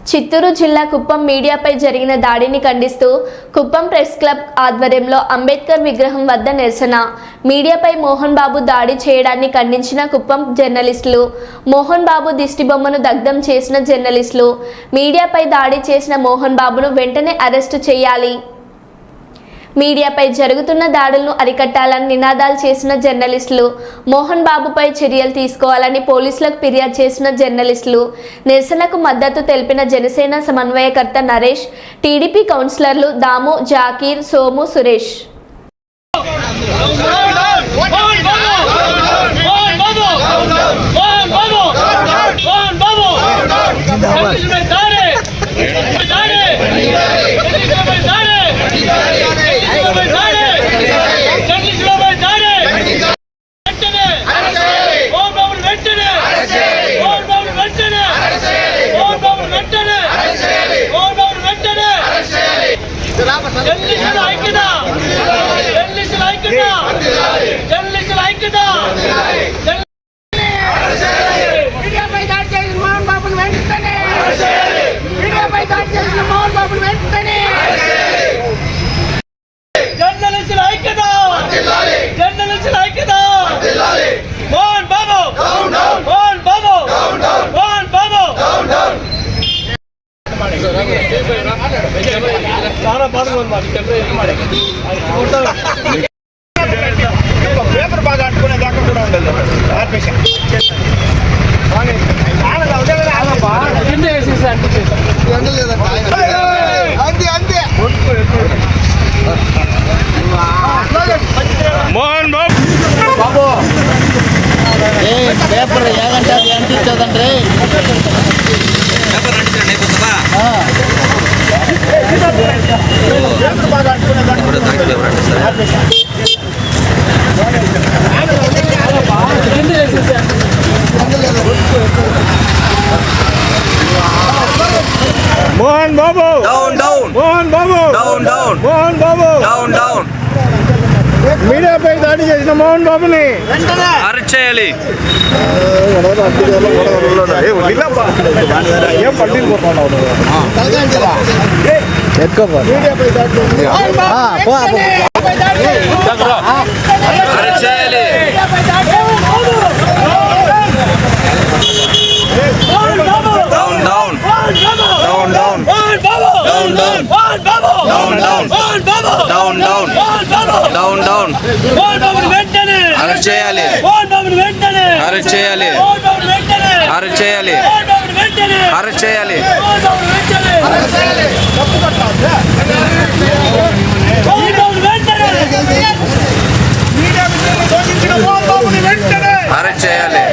చిత్తూరు జిల్లా కుప్పం మీడియాపై జరిగిన దాడిని ఖండిస్తూ కుప్పం ప్రెస్ క్లబ్ ఆధ్వర్యంలో అంబేద్కర్ విగ్రహం వద్ద నిరసన. మీడియాపై మోహన్ బాబు దాడి చేయడాన్ని ఖండించిన కుప్పం జర్నలిస్టులు, మోహన్ బాబు దిష్టిబొమ్మను దగ్ధం చేసిన జర్నలిస్టులు, మీడియాపై దాడి చేసిన మోహన్ బాబును వెంటనే అరెస్టు చేయాలి, మీడియాపై జరుగుతున్న దాడులను అరికట్టాలని నినాదాలు చేసిన జర్నలిస్టులు, మోహన్ బాబుపై చర్యలు తీసుకోవాలని పోలీసులకు ఫిర్యాదు చేసిన జర్నలిస్టులు, నిరసనకు మద్దతు తెలిపిన జనసేన సమన్వయకర్త నరేష్, టీడీపీ కౌన్సిలర్లు దాము, జాకీర్, సోము, సురేష్. పేపర్ బాగా అంటుకునే దాకా కూడా ఉండదు. మోహన్ బాబు పేపర్ ఏదంటే అది అంటించదంటే బాగా అంటుకునే Mohan Babu down down Mohan Babu down down Mohan Babu down down మీడియాపై దాడి చేసిన మోహన్ బాబుని అరెస్ట్ చేయాలి. అరెస్ట్ చేయాలి. Down down down down down down down down down down arrest చేయాలి. అరెస్ట్ చేయాలి. అరెస్ట్ చేయాలి. అరెస్ట్ చేయాలి. అరెస్ట్ చేయాలి. అరెస్ట్ చేయాలి.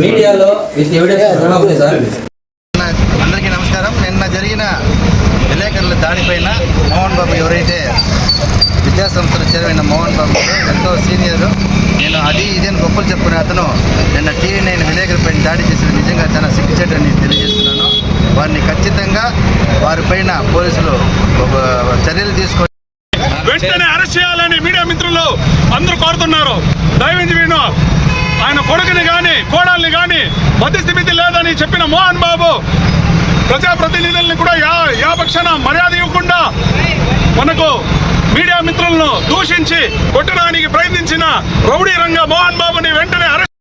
మీడియాలో అందరికీ నమస్కారం. నిన్న జరిగిన విలేకరుల దాడిపైన మోహన్ బాబు ఎవరైతే విద్యాసంస్థల చైర్మన్ మోహన్ బాబు ఎంతో సీనియరు, నేను అది ఇదేని గొప్పలు చెప్పుకునే అతను నిన్న TV9 విలేకరులపైన దాడి చేసిన నిజంగా చాలా సిగ్గుచేటని తెలియజేస్తున్నాను. వారిని ఖచ్చితంగా వారిపైన పోలీసులు చర్యలు తీసుకొని వెంటనే అరెస్ట్ చేయాలని మీడియా మిత్రులు అందరూ కోరుతున్నారు. దయవించి వీణు ఆయన కొడుకుని కానీ కోడల్ని కానీ మధ్యస్థితి లేదని చెప్పిన మోహన్ బాబు ప్రజాప్రతినిధుల్ని కూడా యాపక్షణ మర్యాద ఇవ్వకుండా మనకు మీడియా మిత్రులను దూషించి కొట్టడానికి ప్రయత్నించిన రౌడీ రంగ మోహన్ బాబుని వెంటనే అరెస్ట్